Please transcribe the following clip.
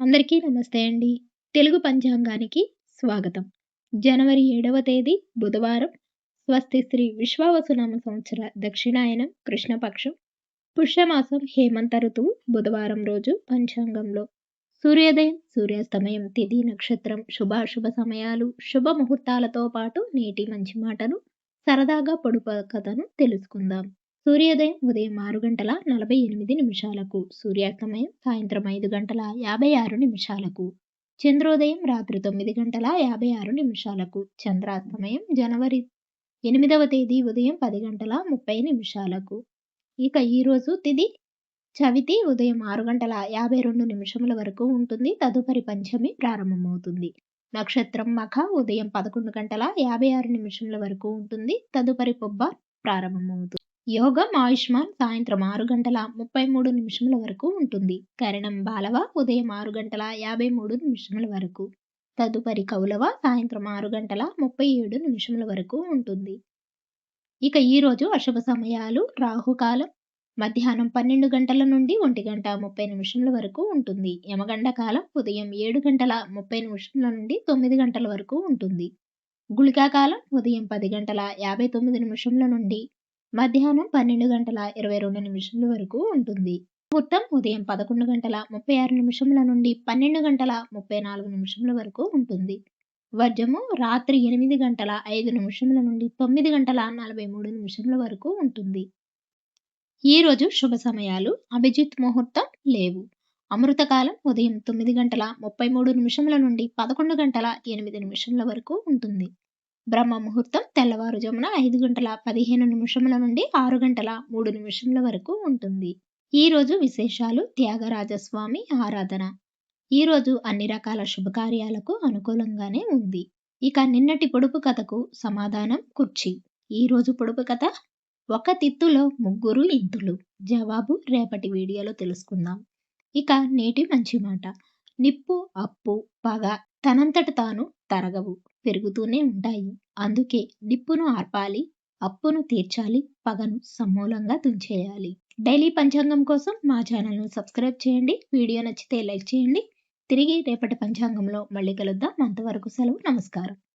అందరికీ నమస్తే అండి. తెలుగు పంచాంగానికి స్వాగతం. జనవరి 7వ తేదీ బుధవారం. స్వస్తి శ్రీ విశ్వావసునామ సంవత్సర దక్షిణాయనం కృష్ణపక్షం పుష్యమాసం హేమంత ఋతువు బుధవారం రోజు పంచాంగంలో సూర్యోదయం సూర్యాస్తమయం తిథి నక్షత్రం శుభాశుభ సమయాలు శుభ ముహూర్తాలతో పాటు నేటి మంచి మాటను సరదాగా పొడుపు కథను తెలుసుకుందాం. సూర్యోదయం ఉదయం 6:48 సూర్యాస్తమయం సాయంత్రం 5:56 చంద్రోదయం రాత్రి 9:56 చంద్రాస్తమయం జనవరి 8వ తేదీ ఉదయం 10:30 ఇక ఈరోజు తిథి చవితి ఉదయం 6:52 వరకు ఉంటుంది. తదుపరి పంచమి ప్రారంభమవుతుంది. నక్షత్రం మఖ ఉదయం 11:56 వరకు ఉంటుంది. తదుపరి పొబ్బ ప్రారంభమవుతుంది. యోగం ఆయుష్మాన్ సాయంత్రం 6:33 వరకు ఉంటుంది. కరణం బాలవ ఉదయం 6:53 వరకు. తదుపరి కౌలవ సాయంత్రం 6:37 వరకు ఉంటుంది. ఇక ఈరోజు అశుభ సమయాలు రాహుకాలం మధ్యాహ్నం 12 గంటల నుండి 1:30 వరకు ఉంటుంది. యమగండ కాలం ఉదయం 7:30 నుండి 9 గంటల వరకు ఉంటుంది. గుళికా కాలం ఉదయం 10:59 నుండి మధ్యాహ్నం 12:22 వరకు ఉంటుంది. ముహూర్తం ఉదయం 11:36 నుండి 12:34 వరకు ఉంటుంది. వర్జము రాత్రి 8:05 నుండి 9:43 వరకు ఉంటుంది. ఈరోజు శుభ సమయాలు అభిజిత్ ముహూర్తం లేవు. అమృతకాలం ఉదయం 9:33 నుండి 11:08 వరకు ఉంటుంది. బ్రహ్మ ముహూర్తం తెల్లవారుజామున 5:15 నుండి 6:03 వరకు ఉంటుంది. ఈరోజు విశేషాలు త్యాగరాజస్వామి ఆరాధన. ఈరోజు అన్ని రకాల శుభకార్యాలకు అనుకూలంగానే ఉంది. ఇక నిన్నటి పొడుపు కథకు సమాధానం కుర్చీ. ఈరోజు పొడుపు కథ ఒక తిత్తులో ముగ్గురు ఇంతులు. జవాబు రేపటి వీడియోలో తెలుసుకుందాం. ఇక నేటి మంచి మాట. నిప్పు అప్పు పగ తనంతట తాను తరగవు, పెరుగుతూనే ఉంటాయి. అందుకే నిప్పును ఆర్పాలి, అప్పును తీర్చాలి, పగను సమూలంగా తుంచేయాలి. డైలీ పంచాంగం కోసం మా ఛానల్ను సబ్స్క్రైబ్ చేయండి. వీడియో నచ్చితే లైక్ చేయండి. తిరిగి రేపటి పంచాంగంలో మళ్ళీ కలుద్దాం. అంతవరకు సెలవు. నమస్కారం.